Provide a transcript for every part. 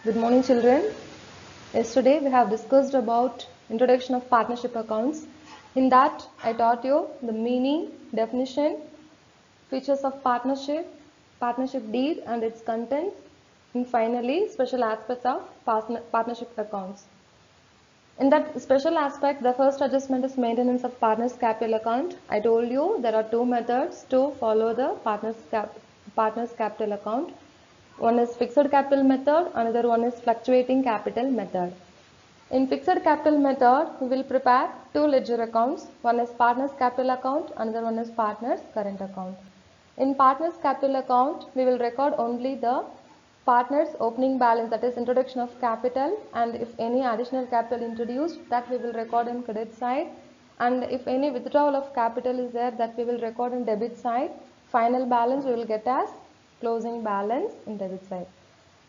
Good morning, children. Yesterday we have discussed about introduction of partnership accounts. In that I taught you the meaning, definition, features of partnership deed and its contents, and finally special aspects of partnership accounts. In that special aspect, the first adjustment is maintenance of partner's capital account. I told you there are two methods to follow the partner's capital account. One is fixed capital method, another one is fluctuating capital method. In fixed capital method, we will prepare two ledger accounts. One is partner's capital account, another one is partner's current account. In partner's capital account, we will record only the partner's opening balance, that is introduction of capital, and if any additional capital introduced, that we will record in credit side, and if any withdrawal of capital is there, that we will record in debit side. Final balance we will get as closing balance in debit side.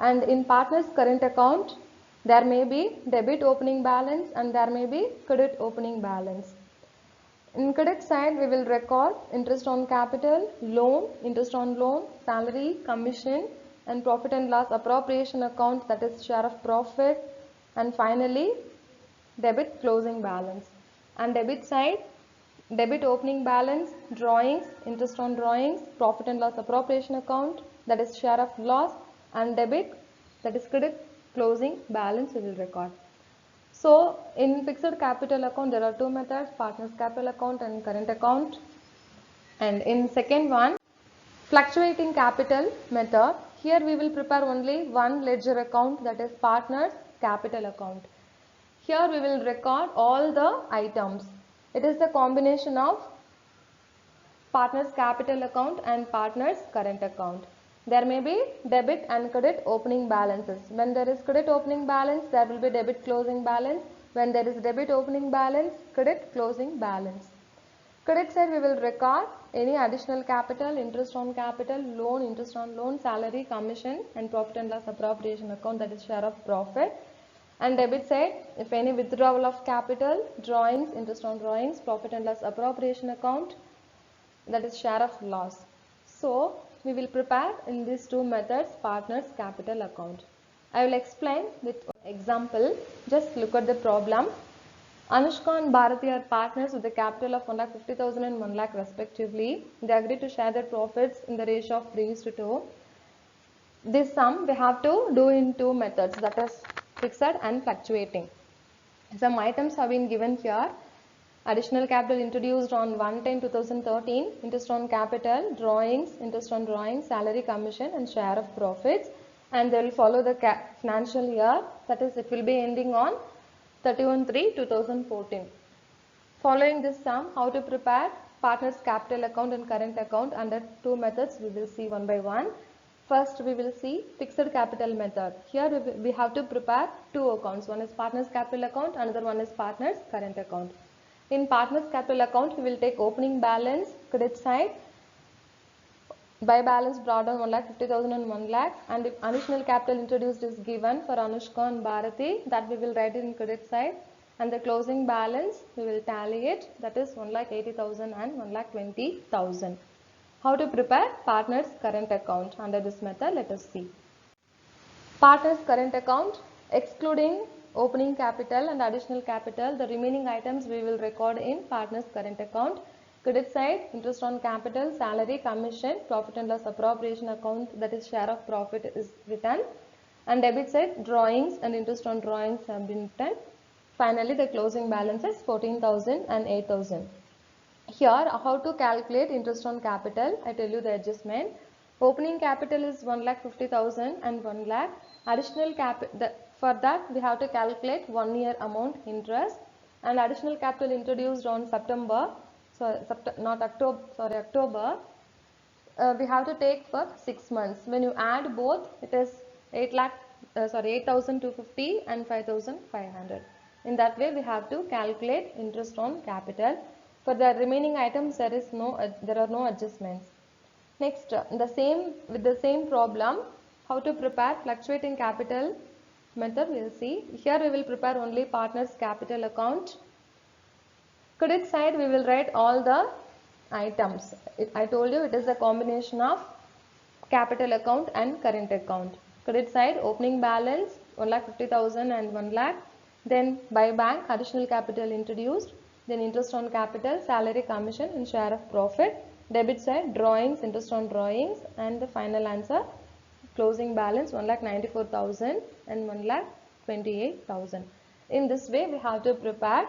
And in partner's current account, there may be debit opening balance and there may be credit opening balance. In credit side, we will record interest on capital, loan, interest on loan, salary, commission, and profit and loss appropriation account, that is share of profit, and finally debit closing balance. And debit side, debit opening balance, drawings, interest on drawings, profit and loss appropriation account, that is share of loss, and debit, that is credit closing balance we will record. So in fixed capital account there are two methods, partner's capital account and current account. And in second one, fluctuating capital method, here we will prepare only one ledger account, that is partner's capital account. Here we will record all the items. It is the combination of partner's capital account and partner's current account. There may be debit and credit opening balances. When there is credit opening balance, there will be debit closing balance. When there is debit opening balance, credit closing balance. Credit side we will record any additional capital, interest on capital, loan, interest on loan, salary, commission, and profit and loss appropriation account, that is share of profit. And debit side, if any withdrawal of capital, drawings, interest on drawings, profit and loss appropriation account, that is share of loss. So we will prepare in these two methods partner's capital account. I will explain with example. Just look at the problem. Anushka and Bharati are partners with a capital of 1,50,000 and 1 lakh respectively. They agree to share their profits in the ratio of 3:2. This sum we have to do in two methods, that is fixed and fluctuating. Some items have been given here. Additional capital introduced on 1/10/2013, interest on capital, drawings, interest on drawings, salary, commission, and share of profits. And they will follow the financial year, that is it will be ending on 31/3/2014. Following this sum, how to prepare partner's capital account and current account under two methods we will see one by one. First we will see fixed capital method. Here we have to prepare two accounts. One is partner's capital account, another one is partner's current account. In partner's capital account, we will take opening balance, credit side, by balance brought down 1,50,000 and 1 lakh, and if additional capital introduced is given for Anushka and Bharati, that we will write it in credit side, and the closing balance we will tally it, that is 1,80,000 and 1,20,000. How to prepare partner's current account under this method, let us see. Partner's current account, excluding opening capital and additional capital, the remaining items we will record in partner's current account. Credit side, interest on capital, salary, commission, profit and loss appropriation account, that is share of profit is written. And debit side, drawings and interest on drawings have been written. Finally the closing balance is 14,000 and 8,000. Here how to calculate interest on capital, I tell you the adjustment. Opening capital is 1,50,000 and 1 lakh. Additional capital, for that we have to calculate 1 year amount interest, and additional capital introduced on October, we have to take for 6 months. When you add both, it is 8,250 and 5,500. In that way we have to calculate interest on capital. For the remaining items there are no adjustments. Next, with the same problem, how to prepare fluctuating capital method we will see. Here we will prepare only partner's capital account. Credit side we will write all the items. I told you it is a combination of capital account and current account. Credit side, opening balance, 1,50,000 and 1 lakh. Then by bank, additional capital introduced. Then interest on capital, salary, commission and share of profit. Debit side, drawings, interest on drawings, and the final answer, closing balance 1,94,000 and 1,28,000. In this way, we have to prepare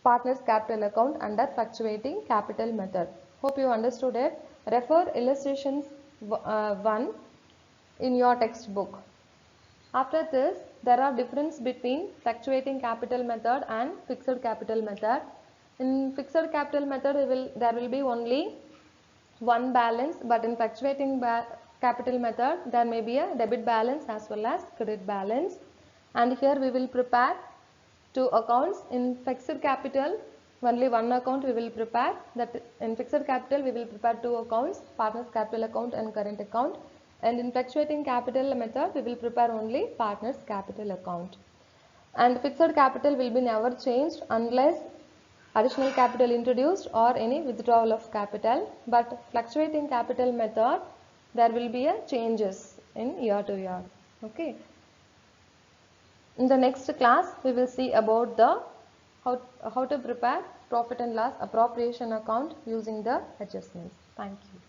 partner's capital account under fluctuating capital method. Hope you understood it. Refer illustrations 1 in your textbook. After this, there are difference between fluctuating capital method and fixed capital method. In fixed capital method, there will be only one balance, but in fluctuating capital method, there may be a debit balance as well as credit balance. And here we will prepare two accounts. In fixed capital, only one account we will prepare. That in fixed capital, we will prepare two accounts, partner's capital account and current account. And in fluctuating capital method, we will prepare only partner's capital account. And fixed capital will be never changed unless additional capital introduced or any withdrawal of capital. But fluctuating capital method, there will be a changes in year to year. Okay. In the next class, we will see about the how to prepare profit and loss appropriation account using the adjustments. Thank you.